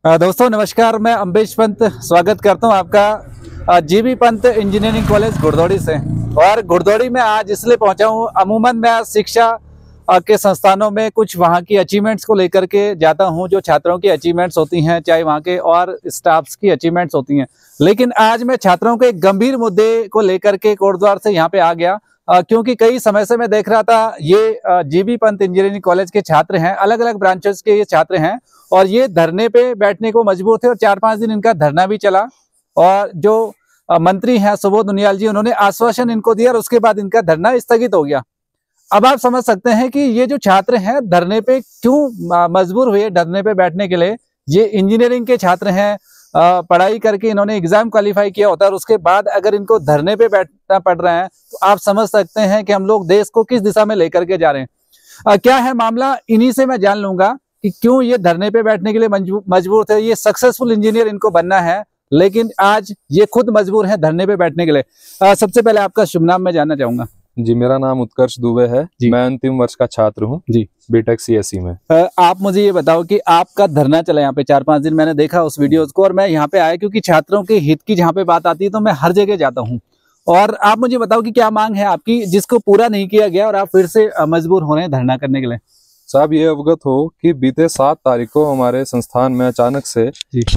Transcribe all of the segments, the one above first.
दोस्तों नमस्कार, मैं अम्बेश पंत स्वागत करता हूं आपका जीबी पंत इंजीनियरिंग कॉलेज घुड़दौड़ी से। और घुड़दौड़ी में आज इसलिए पहुंचा हूं, अमूमन मैं शिक्षा के संस्थानों में कुछ वहां की अचीवमेंट्स को लेकर के जाता हूं, जो छात्रों की अचीवमेंट्स होती हैं, चाहे वहां के और स्टाफ्स की अचीवमेंट्स होती हैं। लेकिन आज मैं छात्रों के एक गंभीर मुद्दे को लेकर के कोटद्वार से यहाँ पे आ गया, क्योंकि कई समय से मैं देख रहा था ये जीबी पंत इंजीनियरिंग कॉलेज के छात्र हैं, अलग अलग ब्रांचेस के ये छात्र हैं, और ये धरने पे बैठने को मजबूर थे और 4-5 दिन इनका धरना भी चला। और जो मंत्री हैं सुबोध उनियाल जी, उन्होंने आश्वासन इनको दिया और उसके बाद इनका धरना स्थगित हो गया। अब आप समझ सकते हैं कि ये जो छात्र हैं धरने पे क्यों मजबूर हुए धरने पे बैठने के लिए। ये इंजीनियरिंग के छात्र हैं, पढ़ाई करके इन्होंने एग्जाम क्वालिफाई किया होता है और उसके बाद अगर इनको धरने पे बैठना पड़ रहा है तो आप समझ सकते हैं कि हम लोग देश को किस दिशा में लेकर के जा रहे हैं। क्या है मामला, इन्हीं से मैं जान लूंगा कि क्यों ये धरने पे बैठने के लिए मजबूर थे। ये सक्सेसफुल इंजीनियर इनको बनना है, लेकिन आज ये खुद मजबूर हैं धरने पे बैठने के लिए। सबसे पहले आपका शुभ नाम मैं जानना चाहूंगा। जी, मेरा नाम उत्कर्ष दुबे है। मैं अंतिम वर्ष का छात्र हूँ जी, बीटेक सीएसई में। आप मुझे ये बताओ कि आपका धरना चला यहाँ पे 4-5 दिन, मैंने देखा उस वीडियोस को, और मैं यहाँ पे आया क्योंकि छात्रों के हित की जहाँ पे बात आती है तो मैं हर जगह जाता हूँ। और आप मुझे बताओ कि क्या मांग है आपकी जिसको पूरा नहीं किया गया और आप फिर से मजबूर हो रहे हैं धरना करने के लिए। साहब, ये अवगत हो कि बीते 7 तारीख को हमारे संस्थान में अचानक से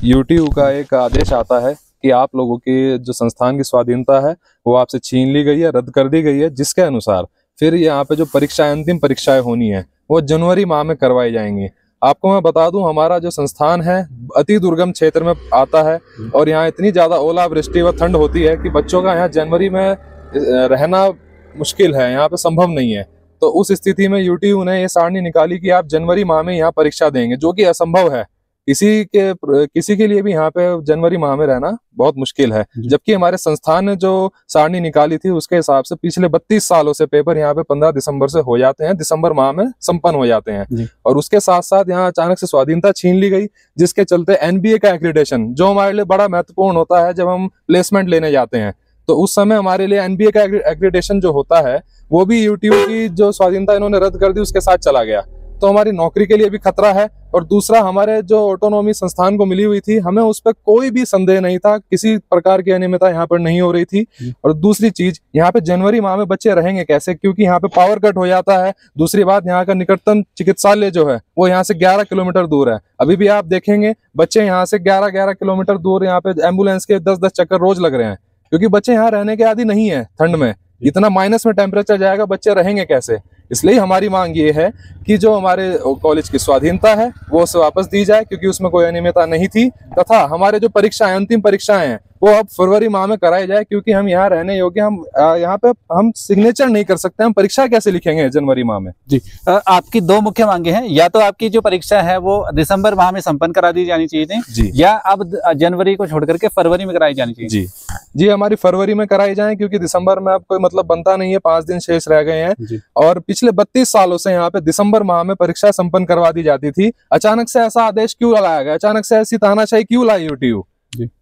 यूटीयू का एक आदेश आता है कि आप लोगों की जो संस्थान की स्वाधीनता है वो आपसे छीन ली गई है, रद्द कर दी गई है, जिसके अनुसार फिर यहाँ पे जो परीक्षाएं, अंतिम परीक्षाएं होनी है वो जनवरी माह में करवाई जाएंगी। आपको मैं बता दूं, हमारा जो संस्थान है अति दुर्गम क्षेत्र में आता है और यहाँ इतनी ज्यादा ओलावृष्टि व ठंड होती है कि बच्चों का यहाँ जनवरी में रहना मुश्किल है, यहाँ पे संभव नहीं है। तो उस स्थिति में यूटीयू ने ये सारणी निकाली कि आप जनवरी माह में यहाँ परीक्षा देंगे, जो कि असंभव है। किसी के लिए भी यहाँ पे जनवरी माह में रहना बहुत मुश्किल है। जबकि हमारे संस्थान ने जो सारणी निकाली थी उसके हिसाब से पिछले 32 सालों से पेपर यहाँ पे 15 दिसंबर से हो जाते हैं, दिसंबर माह में संपन्न हो जाते हैं। और उसके साथ साथ यहाँ अचानक से स्वाधीनता छीन ली गई, जिसके चलते एनबीए का एक्रीडेशन, जो हमारे लिए बड़ा महत्वपूर्ण होता है जब हम प्लेसमेंट लेने जाते हैं, तो उस समय हमारे लिए एनबीए का एक्रीडेशन जो होता है वो भी यूटीयू की जो स्वाधीनता इन्होंने रद्द कर दी उसके साथ चला गया। तो हमारी नौकरी के लिए भी खतरा है। और दूसरा, हमारे जो ऑटोनॉमी संस्थान को मिली हुई थी, हमें उस पर कोई भी संदेह नहीं था, किसी प्रकार की अनियमितता यहाँ पर नहीं हो रही थी। और दूसरी चीज, यहाँ पे जनवरी माह में बच्चे रहेंगे कैसे, क्योंकि यहाँ पे पावर कट हो जाता है। दूसरी बात, यहाँ का निकटतम चिकित्सालय जो है वो यहाँ से 11 किलोमीटर दूर है। अभी भी आप देखेंगे बच्चे यहाँ से 11-11 किलोमीटर दूर, यहाँ पे एम्बुलेंस के 10-10 चक्कर रोज लग रहे हैं, क्योंकि बच्चे यहाँ रहने के आदी नहीं है। ठंड में इतना माइनस में टेम्परेचर जाएगा, बच्चे रहेंगे कैसे। इसलिए हमारी मांग ये है कि जो हमारे कॉलेज की स्वाधीनता है वो उसे वापस दी जाए, क्योंकि उसमें कोई अनियमितता नहीं थी। तथा हमारे जो परीक्षाएं, अंतिम परीक्षाएं हैं, वो अब फरवरी माह में कराई जाए, क्योंकि हम यहाँ रहने योग्य, हम यहाँ पे हम सिग्नेचर नहीं कर सकते, हम परीक्षा कैसे लिखेंगे जनवरी माह में। जी, आपकी 2 मुख्य मांगे हैं, या तो आपकी जो परीक्षा है वो दिसंबर माह में संपन्न करा दी जानी चाहिए थी, या अब जनवरी को छोड़ करके फरवरी में कराई जानी चाहिए। जी, हमारी फरवरी में कराई जाए, क्योंकि दिसंबर में अब कोई मतलब बनता नहीं है, 5 दिन शेष रह गए हैं। और पिछले 32 सालों से यहाँ पे दिसंबर माह में परीक्षा संपन्न करवा दी जाती थी। अचानक से ऐसा आदेश क्यों लगाया गया, अचानक से ऐसी तानाशाही क्यों लाई यूटीयू।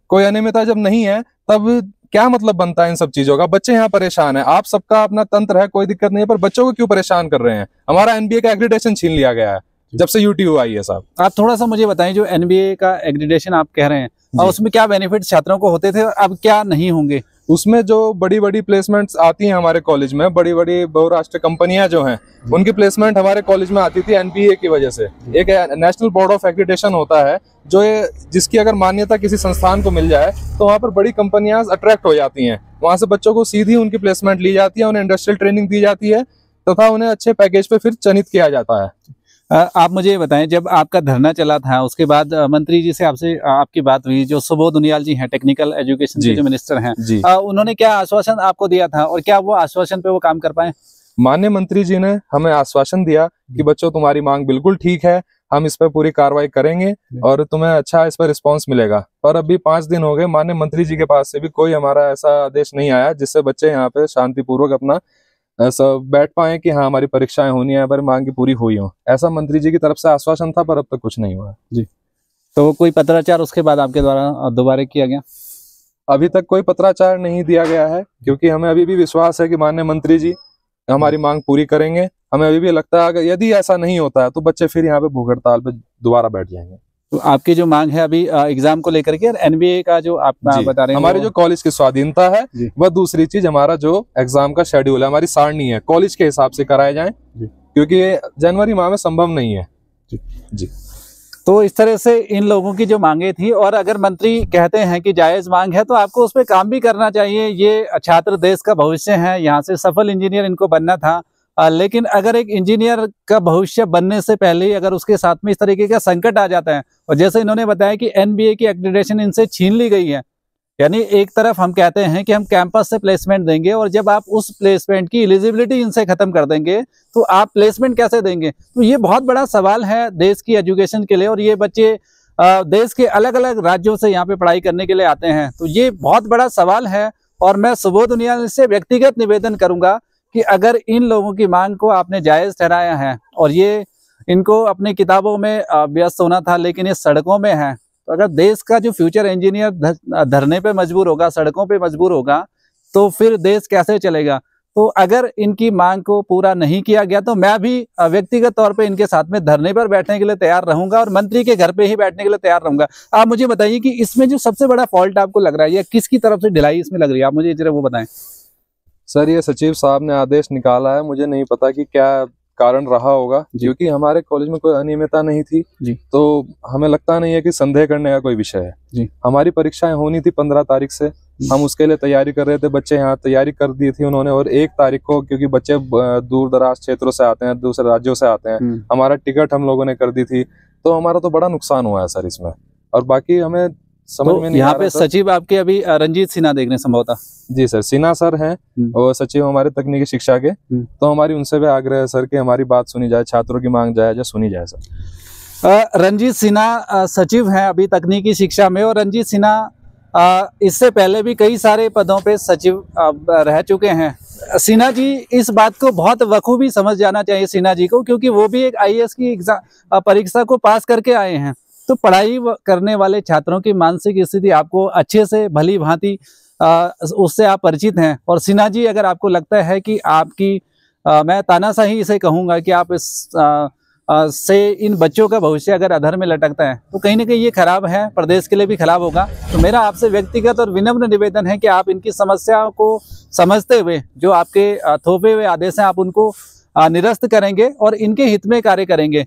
कोई अनियमितता जब नहीं है तब क्या मतलब बनता है इन सब चीजों का। बच्चे यहाँ परेशान है, आप सबका अपना तंत्र है, कोई दिक्कत नहीं है, पर बच्चों को क्यों परेशान कर रहे हैं। हमारा एनबीए का एक्रीडेशन छीन लिया गया है जब से यूटीयू आई है। साहब, आप थोड़ा सा मुझे बताएं, जो एनबीए का एक्रीडेशन आप कह रहे हैं, और उसमें क्या बेनिफिट छात्रों को होते थे और अब क्या नहीं होंगे। उसमें जो बड़ी बड़ी प्लेसमेंट्स आती हैं हमारे कॉलेज में, बड़ी बड़ी बहुराष्ट्रीय कंपनियां जो हैं, उनकी प्लेसमेंट हमारे कॉलेज में आती थी एनबीए की वजह से। एक नेशनल बोर्ड ऑफ एक्रीडेशन होता है जो जिसकी अगर मान्यता किसी संस्थान को मिल जाए तो वहाँ पर बड़ी कंपनियां अट्रैक्ट हो जाती हैं। वहां से बच्चों को सीधी उनकी प्लेसमेंट ली जाती है, उन्हें इंडस्ट्रियल ट्रेनिंग दी जाती है तथा उन्हें अच्छे पैकेज पे फिर चयनित किया जाता है। आप मुझे बताएं, जब आपका धरना चला था उसके बाद मंत्री जी से आपकी बात हुई, जो सुबोध उनियाल जी हैं, टेक्निकल एजुकेशन के जो मिनिस्टर हैं, उन्होंने क्या आश्वासन आपको दिया था और क्या वो आश्वासन पे वो काम कर पाए। माननीय मंत्री जी ने हमें आश्वासन दिया कि बच्चों, तुम्हारी मांग बिल्कुल ठीक है, हम इस पर पूरी कार्रवाई करेंगे और तुम्हें अच्छा इस पर रिस्पांस मिलेगा। पर अभी 5 दिन हो गए, माननीय मंत्री जी के पास से भी कोई हमारा ऐसा आदेश नहीं आया जिससे बच्चे यहाँ पे शांतिपूर्वक अपना सब बैठ पाए कि हाँ हमारी परीक्षाएं होनी है, पर मांग की पूरी हुई हो। ऐसा मंत्री जी की तरफ से आश्वासन था, पर अब तक कुछ नहीं हुआ। जी, तो कोई पत्राचार उसके बाद आपके द्वारा दोबारा किया गया? अभी तक कोई पत्राचार नहीं दिया गया है, क्योंकि हमें अभी भी विश्वास है कि माननीय मंत्री जी हमारी मांग पूरी करेंगे। हमें अभी भी लगता है अगर यदि ऐसा नहीं होता है तो बच्चे फिर यहाँ पे भूख हड़ताल पे दोबारा बैठ जाएंगे। तो आपकी जो मांग है अभी एग्जाम को लेकर के, और एनबीए का जो आप बता रहे हैं, हमारी जो कॉलेज की स्वाधीनता है, वह दूसरी चीज हमारा जो एग्जाम का शेड्यूल है, हमारी सारणी है, कॉलेज के हिसाब से कराए जाए, क्योंकि ये जनवरी माह में संभव नहीं है। जी। तो इस तरह से इन लोगों की जो मांगे थी, और अगर मंत्री कहते हैं कि जायज मांग है तो आपको उस पर काम भी करना चाहिए। ये छात्र देश का भविष्य है, यहाँ से सफल इंजीनियर इनको बनना था। लेकिन अगर एक इंजीनियर का भविष्य बनने से पहले ही अगर उसके साथ में इस तरीके का संकट आ जाता है, और जैसे इन्होंने बताया कि एनबीए की एक्रेडिटेशन इनसे छीन ली गई है, यानी एक तरफ हम कहते हैं कि हम कैंपस से प्लेसमेंट देंगे, और जब आप उस प्लेसमेंट की एलिजिबिलिटी इनसे खत्म कर देंगे तो आप प्लेसमेंट कैसे देंगे। तो ये बहुत बड़ा सवाल है देश की एजुकेशन के लिए, और ये बच्चे देश के अलग अलग राज्यों से यहाँ पे पढ़ाई करने के लिए आते हैं, तो ये बहुत बड़ा सवाल है। और मैं सुबोध उनियाल से व्यक्तिगत निवेदन करूंगा कि अगर इन लोगों की मांग को आपने जायज ठहराया है, और ये इनको अपनी किताबों में व्यस्त होना था, लेकिन ये सड़कों में है, तो अगर देश का जो फ्यूचर इंजीनियर धरने पे मजबूर होगा, सड़कों पे मजबूर होगा, तो फिर देश कैसे चलेगा। तो अगर इनकी मांग को पूरा नहीं किया गया तो मैं भी व्यक्तिगत तौर पे इनके साथ में धरने पर बैठने के लिए तैयार रहूंगा, और मंत्री के घर पे ही बैठने के लिए तैयार रहूंगा। आप मुझे बताइए कि इसमें जो सबसे बड़ा फॉल्ट आपको लग रहा है, या किसकी तरफ से ढिलाई इसमें लग रही है, आप मुझे जरा वो बताएं। सर, ये सचिव साहब ने आदेश निकाला है, मुझे नहीं पता कि क्या कारण रहा होगा, क्योंकि हमारे कॉलेज में कोई अनियमितता नहीं थी जी। तो हमें लगता नहीं है कि संदेह करने का कोई विषय है जी। हमारी परीक्षाएं होनी थी 15 तारीख से, हम उसके लिए तैयारी कर रहे थे, बच्चे यहाँ तैयारी कर दी थी उन्होंने, और 1 तारीख को, क्योंकि बच्चे दूर दराज क्षेत्रों से आते हैं, दूसरे राज्यों से आते हैं, हमारा टिकट हम लोगों ने कर दी थी, तो हमारा तो बड़ा नुकसान हुआ है सर इसमें। और बाकी हमें समझ में नहीं आ रहा। यहाँ पे सचिव आपके अभी रंजीत सिन्हा देखने संभवतः। जी सर, सिन्हा सर हैं और सचिव हमारे तकनीकी शिक्षा के, तो हमारी उनसे भी आग्रह है सर कि हमारी बात सुनी जाए, छात्रों की मांग जाए सुनी जाए सर। रंजीत सिन्हा सचिव हैं अभी तकनीकी शिक्षा में, और रंजीत सिन्हा इससे पहले भी कई सारे पदों पे सचिव रह चुके हैं। सिन्हा जी इस बात को बहुत बखूबी समझ जाना चाहिए सिन्हा जी को, क्योंकि वो भी एक आईएएस की परीक्षा को पास करके आए हैं। तो पढ़ाई करने वाले छात्रों की मानसिक स्थिति आपको अच्छे से भली भांति उससे आप परिचित हैं। और सिन्हा जी, अगर आपको लगता है कि आपकी मैं तानाशाही इसे कहूँगा कि आप इस से इन बच्चों का भविष्य अगर अधर में लटकता है, तो कहीं ना कहीं ये खराब है, प्रदेश के लिए भी खराब होगा। तो मेरा आपसे व्यक्तिगत और विनम्र निवेदन है कि आप इनकी समस्याओं को समझते हुए जो आपके थोपे हुए आदेश हैं आप उनको निरस्त करेंगे और इनके हित में कार्य करेंगे।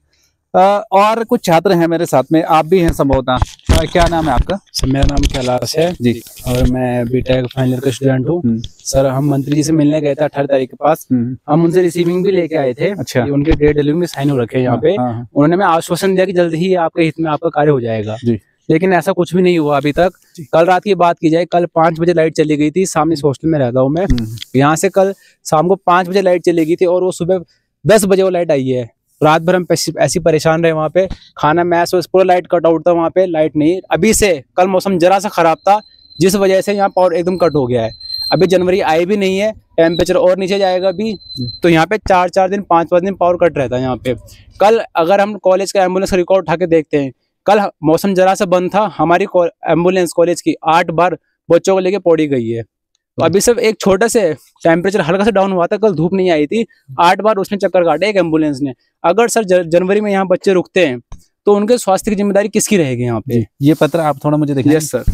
और कुछ छात्र हैं मेरे साथ में, आप भी हैं संभवतः। क्या नाम है आपका? सर मेरा नाम कैलाश है जी, और मैं बीटेक फाइनल ईयर का स्टूडेंट हूँ। सर हम मंत्री जी से मिलने गए थे 18 तारीख के पास, हम उनसे रिसीविंग भी लेके आए थे। अच्छा। उनके ग्रेड डिलीवरी में साइन हो रखे हैं यहाँ पे। उन्होंने हमें आश्वासन दिया कि जल्द ही आपके हित में आपका कार्य हो जाएगा जी। लेकिन ऐसा कुछ भी नहीं हुआ अभी तक। कल रात की बात की जाए, कल 5 बजे लाइट चली गई थी, सामने इस हॉस्टल में रहता हूँ मैं, यहाँ से कल शाम को 5 बजे लाइट चली गई थी और वो सुबह 10 बजे वो लाइट आई है। रात भर हम ऐसी परेशान रहे वहाँ पे, खाना मैस पूरा लाइट कट आउट था वहाँ पे, लाइट नहीं। अभी से कल मौसम जरा सा खराब था जिस वजह से यहाँ पावर एकदम कट हो गया है। अभी जनवरी आई भी नहीं है, टेम्परेचर और नीचे जाएगा अभी, तो यहाँ पे 4-4 दिन 5-5 दिन पावर कट रहता है यहाँ पे। कल अगर हम कॉलेज का एम्बुलेंस रिकॉर्ड उठा के देखते हैं, कल मौसम जरा सा बंद था, हमारी एम्बुलेंस कॉलेज की 8 बार बच्चों को लेके पौड़ी गई है। तो अभी सिर्फ एक छोटे से टेम्परेचर हल्का सा डाउन हुआ था, कल धूप नहीं आई थी, 8 बार उसने चक्कर काटे एक एम्बुलेंस ने। अगर सर जनवरी में यहाँ बच्चे रुकते हैं तो उनके स्वास्थ्य की जिम्मेदारी किसकी रहेगी यहाँ पे? ये पत्र आप थोड़ा मुझे दिखाएं। Yes sir.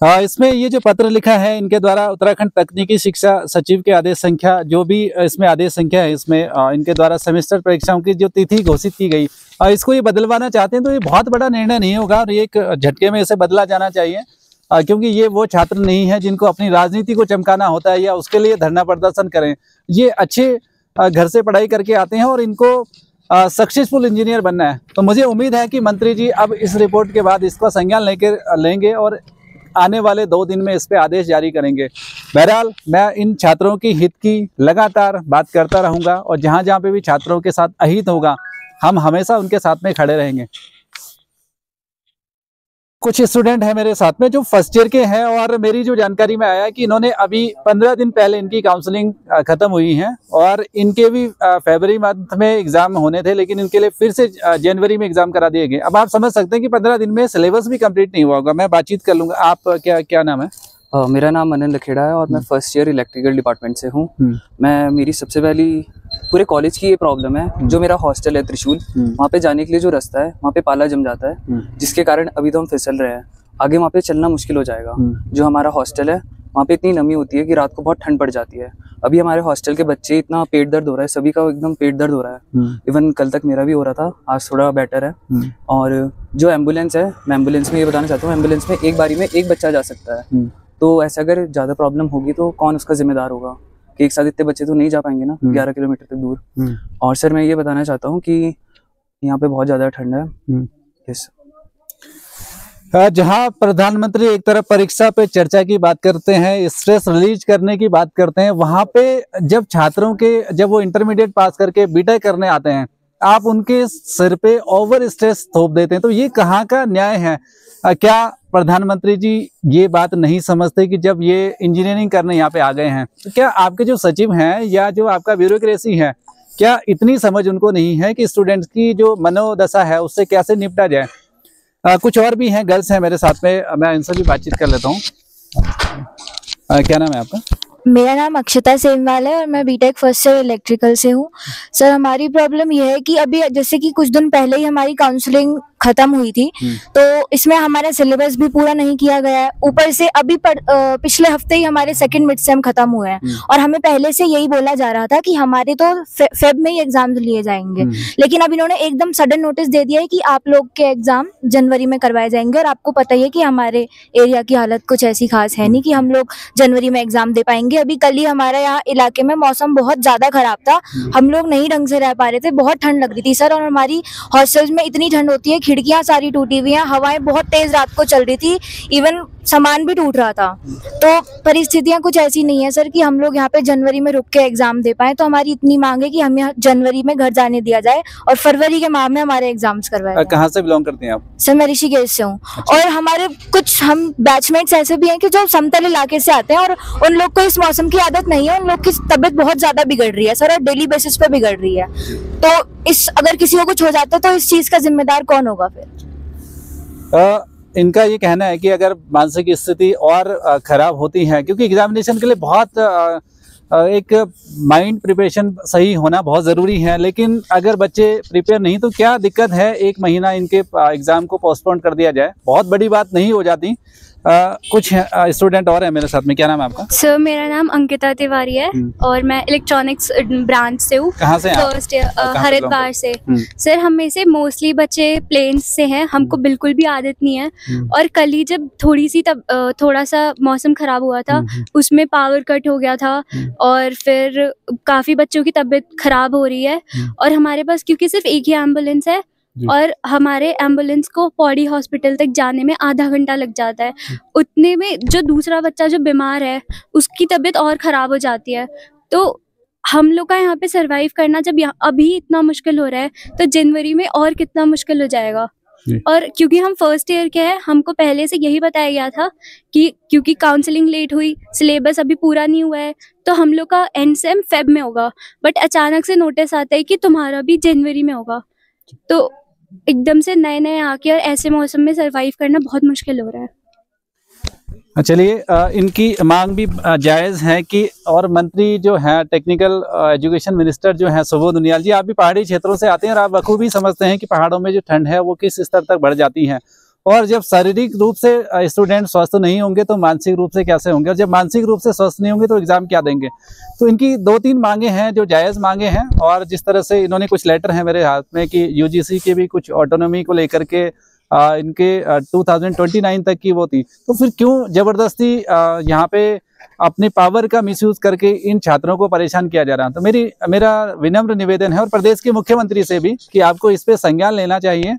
हाँ, इसमें ये जो पत्र लिखा है इनके द्वारा उत्तराखंड तकनीकी शिक्षा सचिव के आदेश संख्या, जो भी इसमें आदेश संख्या है, इसमें इनके द्वारा सेमेस्टर परीक्षाओं की जो तिथि घोषित की गई, इसको ये बदलवाना चाहते हैं। तो ये बहुत बड़ा निर्णय नहीं होगा और एक झटके में इसे बदला जाना चाहिए, क्योंकि ये वो छात्र नहीं है जिनको अपनी राजनीति को चमकाना होता है या उसके लिए धरना प्रदर्शन करें। ये अच्छे घर से पढ़ाई करके आते हैं और इनको सक्सेसफुल इंजीनियर बनना है। तो मुझे उम्मीद है कि मंत्री जी अब इस रिपोर्ट के बाद इसका संज्ञान लेंगे और आने वाले 2 दिन में इस पे आदेश जारी करेंगे। बहरहाल मैं इन छात्रों की हित की लगातार बात करता रहूंगा और जहां जहां पे भी छात्रों के साथ अहित होगा हम हमेशा उनके साथ में खड़े रहेंगे। कुछ स्टूडेंट हैं मेरे साथ में जो फर्स्ट ईयर के हैं और मेरी जो जानकारी में आया है कि इन्होंने अभी 15 दिन पहले इनकी काउंसलिंग खत्म हुई है और इनके भी फरवरी मंथ में एग्जाम होने थे, लेकिन इनके लिए फिर से जनवरी में एग्जाम करा दिए गए। अब आप समझ सकते हैं कि 15 दिन में सिलेबस भी कंप्लीट नहीं हुआ होगा। मैं बातचीत कर लूंगा। आप क्या नाम है? मेरा नाम मनन लखेड़ा है और मैं फर्स्ट ईयर इलेक्ट्रिकल डिपार्टमेंट से हूँ। मेरी सबसे पहली पूरे कॉलेज की ये प्रॉब्लम है, जो मेरा हॉस्टल है त्रिशूल, वहाँ पे जाने के लिए जो रास्ता है वहाँ पे पाला जम जाता है, जिसके कारण अभी तो हम फिसल रहे हैं, आगे वहाँ पे चलना मुश्किल हो जाएगा। जो हमारा हॉस्टल है वहाँ पे इतनी नमी होती है कि रात को बहुत ठंड पड़ जाती है। अभी हमारे हॉस्टल के बच्चे इतना पेट दर्द हो रहा है, सभी का एकदम पेट दर्द हो रहा है। इवन कल तक मेरा भी हो रहा था, आज थोड़ा बेटर है। और जो एम्बुलेंस है, मैं एम्बुलेंस में ये बताना चाहता हूँ, एम्बुलेंस में एक बारी में एक बच्चा जा सकता है। तो ऐसा अगर ज़्यादा प्रॉब्लम होगी तो कौन उसका जिम्मेदार होगा कि एक साथ इतने बच्चे तो नहीं जा पाएंगे ना 11 किलोमीटर तक दूर। और सर मैं ये बताना चाहता हूँ कि यहाँ पे बहुत ज़्यादा ठंड है। यस। जहां प्रधानमंत्री एक तरफ परीक्षा पे चर्चा की बात करते हैं, स्ट्रेस रिलीज करने की बात करते हैं, वहां पे जब छात्रों के जब वो इंटरमीडिएट पास करके बीटेक करने आते हैं, आप उनके सिर पे ओवर स्ट्रेस थोप देते हैं, तो ये कहाँ का न्याय है? क्या प्रधानमंत्री जी ये बात नहीं समझते कि जब ये इंजीनियरिंग करने यहाँ पे आ गए हैं, तो क्या आपके जो सचिव हैं या जो आपका ब्यूरोक्रेसी है, क्या इतनी समझ उनको नहीं है कि स्टूडेंट्स की जो मनोदशा है उससे कैसे निपटा जाए? कुछ और भी हैं, गर्ल्स हैं मेरे साथ में, मैं इनसे भी बातचीत कर लेता हूँ। क्या नाम है आपका? मेरा नाम अक्षता सेमवाल है और मैं बीटेक फर्स्ट ईयर इलेक्ट्रिकल से हूँ। सर हमारी प्रॉब्लम यह है कि अभी जैसे कि कुछ दिन पहले ही हमारी काउंसलिंग खत्म हुई थी, तो इसमें हमारा सिलेबस भी पूरा नहीं किया गया है। ऊपर से अभी पिछले हफ्ते ही हमारे सेकंड मिड सेम खत्म हुए हैं और हमें पहले से यही बोला जा रहा था कि हमारे तो फेब में ही एग्जाम लिए जाएंगे, लेकिन अब इन्होंने एकदम सडन नोटिस दे दिया है कि आप लोग के एग्जाम जनवरी में करवाए जाएंगे। और आपको पता ही है कि हमारे एरिया की हालत कुछ ऐसी खास है नहीं कि हम लोग जनवरी में एग्जाम दे पाएंगे। अभी कल ही हमारे यहाँ इलाके में मौसम बहुत ज्यादा खराब था, हम लोग नहीं ढंग से रह पा रहे थे, बहुत ठंड लग रही थी सर। और हमारी हॉस्टल्स में इतनी ठंड होती है, खिड़कियां सारी टूटी हुई हैं, हवाएं बहुत तेज रात को चल रही थी, इवन सामान भी टूट रहा था। तो परिस्थितियां कुछ ऐसी नहीं है सर कि हम लोग यहाँ पे जनवरी में रुक के एग्जाम दे पाए। तो हमारी इतनी मांग है कि हमें जनवरी में घर जाने दिया जाए और फरवरी के माह में हमारे एग्जाम्स करवाए जाए। कहाँ से बिलोंग करती हैं आप? सर मैं ऋषिकेश से हूँ। अच्छा। और हमारे कुछ हम बैचमेट्स ऐसे भी हैं कि जो समतल इलाके से आते हैं और उन लोग को इस मौसम की आदत नहीं है, उन लोग की तबीयत बहुत ज्यादा बिगड़ रही है सर, और डेली बेसिस पे बिगड़ रही है। तो इस अगर किसी को कुछ हो जाता है तो इस चीज का जिम्मेदार कौन होगा फिर? इनका ये कहना है कि अगर मानसिक स्थिति और खराब होती है, क्योंकि एग्जामिनेशन के लिए बहुत एक माइंड प्रिपरेशन सही होना बहुत ज़रूरी है, लेकिन अगर बच्चे प्रिपेयर नहीं तो क्या दिक्कत है 1 महीना इनके एग्ज़ाम को पोस्टपोन कर दिया जाए, बहुत बड़ी बात नहीं हो जाती। कुछ स्टूडेंट और है मेरे साथ में। क्या नाम है आपका? सर मेरा नाम अंकिता तिवारी है और मैं इलेक्ट्रॉनिक्स ब्रांच से हूँ। कहाँ से? फर्स्ट हरिद्वार से। सर हम में से मोस्टली बच्चे प्लेन्स से हैं, हमको बिल्कुल भी आदत नहीं है। और कल ही जब थोड़ा सा मौसम खराब हुआ था, उसमें पावर कट हो गया था और फिर काफ़ी बच्चों की तबीयत खराब हो रही है। और हमारे पास क्योंकि सिर्फ एक ही एम्बुलेंस है और हमारे एम्बुलेंस को पौड़ी हॉस्पिटल तक जाने में आधा घंटा लग जाता है, उतने में जो दूसरा बच्चा जो बीमार है उसकी तबीयत और ख़राब हो जाती है। तो हम लोग का यहाँ पे सरवाइव करना जब अभी इतना मुश्किल हो रहा है, तो जनवरी में और कितना मुश्किल हो जाएगा। और क्योंकि हम फर्स्ट ईयर के हैं, हमको पहले से यही बताया गया था कि क्योंकि काउंसलिंग लेट हुई, सिलेबस अभी पूरा नहीं हुआ है, तो हम लोग का एंड सेम फेब में होगा। बट अचानक से नोटिस आता है कि तुम्हारा भी जनवरी में होगा, तो एकदम से नए आके और ऐसे मौसम में सरवाइव करना बहुत मुश्किल हो रहा है। चलिए, इनकी मांग भी जायज़ है कि और मंत्री जो है टेक्निकल एजुकेशन मिनिस्टर जो है सुबोध उनियाल जी, आप भी पहाड़ी क्षेत्रों से आते हैं और आप बखूबी समझते हैं कि पहाड़ों में जो ठंड है वो किस स्तर तक बढ़ जाती है, और जब शारीरिक रूप से स्टूडेंट स्वस्थ नहीं होंगे तो मानसिक रूप से कैसे होंगे, और जब मानसिक रूप से स्वस्थ नहीं होंगे तो एग्जाम क्या देंगे। तो इनकी 2-3 मांगे हैं जो जायज़ मांगे हैं, और जिस तरह से इन्होंने कुछ लेटर हैं मेरे हाथ में कि यूजीसी के भी कुछ ऑटोनॉमी को लेकर के इनके 2029 तक की वो थी, तो फिर क्यों जबरदस्ती यहाँ पे अपनी पावर का मिसयूज करके इन छात्रों को परेशान किया जा रहा है। तो मेरा विनम्र निवेदन है और प्रदेश के मुख्यमंत्री से भी कि आपको इस पे संज्ञान लेना चाहिए